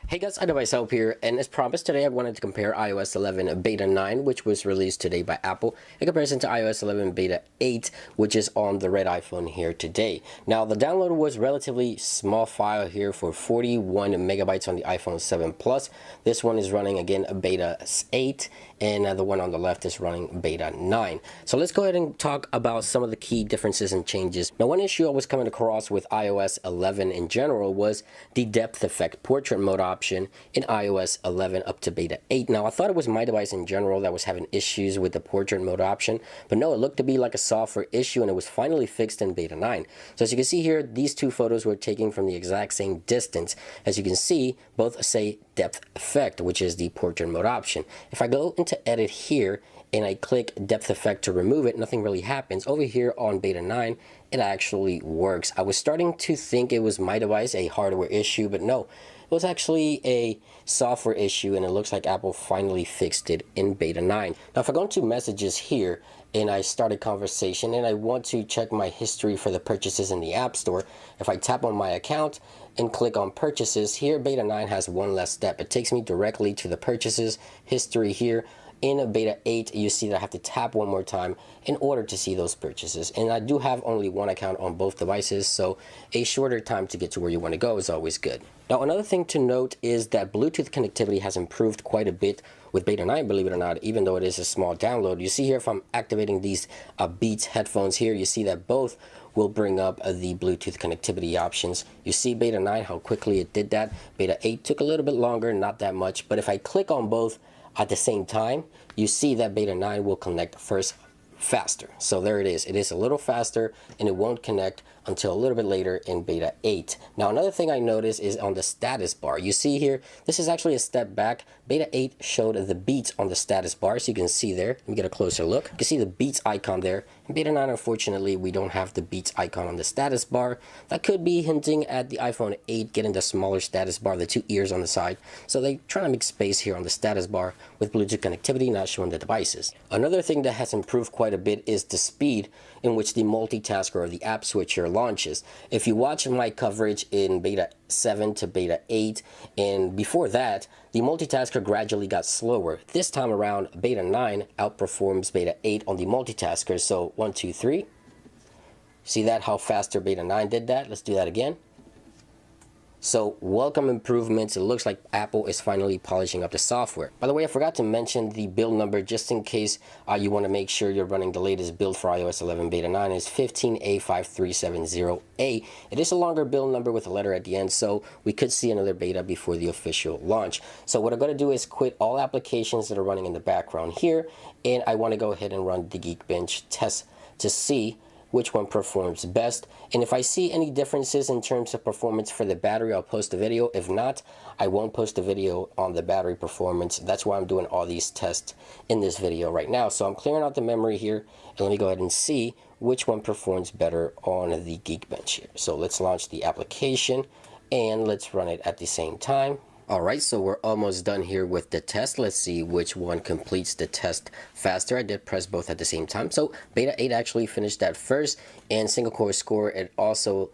Hey guys, iDevice Help here, and as promised today I wanted to compare iOS 11 Beta 9, which was released today by Apple, in comparison to iOS 11 Beta 8, which is on the red iPhone here today. Now the download was relatively small file here for 41 megabytes on the iPhone 7 Plus. This one is running again Beta 8, and the one on the left is running Beta 9. So let's go ahead and talk about some of the key differences and changes. Now one issue I was coming across with iOS 11 in general was the depth effect portrait mode option in iOS 11 up to Beta 8. Now I thought it was my device in general that was having issues with the portrait mode option, but no, it looked to be like a software issue, and it was finally fixed in Beta 9. So as you can see here, these two photos were taken from the exact same distance. As you can see, both say depth effect, which is the portrait mode option. If I go into edit here and I click depth effect to remove it, nothing really happens. Over here on Beta 9, it actually works. I was starting to think it was my device, a hardware issue, but no, it was actually a software issue, and it looks like Apple finally fixed it in Beta 9. Now if I go into messages here and I start a conversation and I want to check my history for the purchases in the App Store, if I tap on my account and click on purchases, here Beta 9 has one less step. It takes me directly to the purchases history here. In Beta 8, you see that I have to tap one more time in order to see those purchases. And I do have only one account on both devices, so a shorter time to get to where you want to go is always good. Now, another thing to note is that Bluetooth connectivity has improved quite a bit with Beta 9, believe it or not, even though it is a small download. You see here, if I'm activating these Beats headphones here, you see that both will bring up the Bluetooth connectivity options. You see Beta 9, how quickly it did that. Beta 8 took a little bit longer, not that much, but if I click on both at the same time, you see that Beta 9 will connect first faster. So there it is. It is a little faster, and it won't connect until a little bit later in Beta 8. Now another thing I noticed is on the status bar. You see here, this is actually a step back. Beta 8 showed the Beats on the status bar, so you can see there. Let me get a closer look. You can see the Beats icon there. In Beta 9, unfortunately, we don't have the Beats icon on the status bar. That could be hinting at the iPhone 8 getting the smaller status bar, the two ears on the side. So they try to make space here on the status bar with Bluetooth connectivity not showing the devices. Another thing that has improved quite a bit is the speed in which the multitasker or the app switcher launches. If you watch my coverage in Beta 7 to Beta 8, and before that, the multitasker gradually got slower. This time around, Beta 9 outperforms Beta 8 on the multitasker. So 1, 2, 3. See that, how faster Beta 9 did that? Let's do that again. So welcome improvements. It looks like Apple is finally polishing up the software. By the way, I forgot to mention the build number just in case you want to make sure you're running the latest build for iOS 11 Beta 9 is 15A5370A. It is a longer build number with a letter at the end, so we could see another beta before the official launch. So what I'm going to do is quit all applications that are running in the background here, and I want to go ahead and run the Geekbench test to see which one performs best. And if I see any differences in terms of performance for the battery, I'll post a video. If not, I won't post a video on the battery performance. That's why I'm doing all these tests in this video right now. So I'm clearing out the memory here, and let me go ahead and see which one performs better on the Geekbench here. So let's launch the application and let's run it at the same time. Alright, so we're almost done here with the test. Let's see which one completes the test faster. I did press both at the same time. So Beta 8 actually finished that first, and single core score is also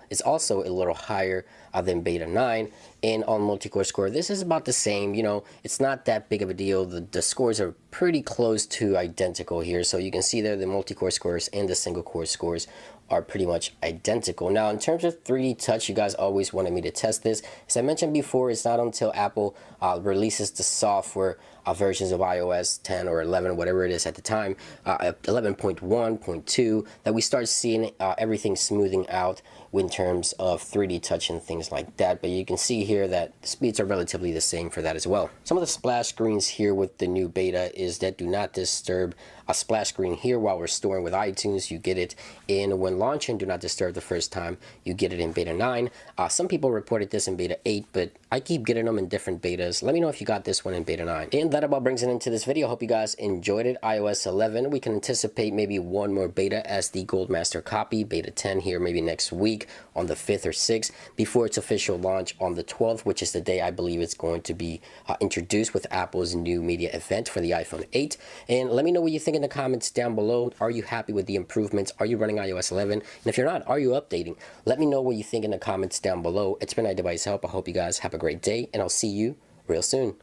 a little higher than Beta 9. And on multi-core score, this is about the same. You know, it's not that big of a deal. The scores are pretty close to identical here. So you can see there the multi-core scores and the single core scores are pretty much identical. Now, in terms of 3D touch, you guys always wanted me to test this. As I mentioned before, it's not until Apple releases the software versions of iOS 10 or 11, whatever it is at the time, 11.1.2, that we start seeing everything smoothing out in terms of 3D touch and things like that. But you can see here that the speeds are relatively the same for that as well. Some of the splash screens here with the new beta is that do not disturb a splash screen here while we're storing with iTunes. You get it in when launching, do not disturb the first time. You get it in Beta 9. Some people reported this in Beta 8, but I keep getting them in different betas. Let me know if you got this one in Beta 9. And that about brings it into this video. Hope you guys enjoyed it. iOS 11, we can anticipate maybe one more beta as the Gold Master copy. Beta 10 here maybe next week on the 5th or 6th before its official launch on the 12th, which is the day I believe it's going to be introduced with Apple's new media event for the iPhone 8. And let me know what you think in the comments down below. Are you happy with the improvements? Are you running iOS 11? And if you're not, are you updating? Let me know what you think in the comments down below. It's been iDevice Help. I hope you guys have a great day, and I'll see you real soon.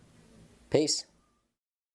Peace.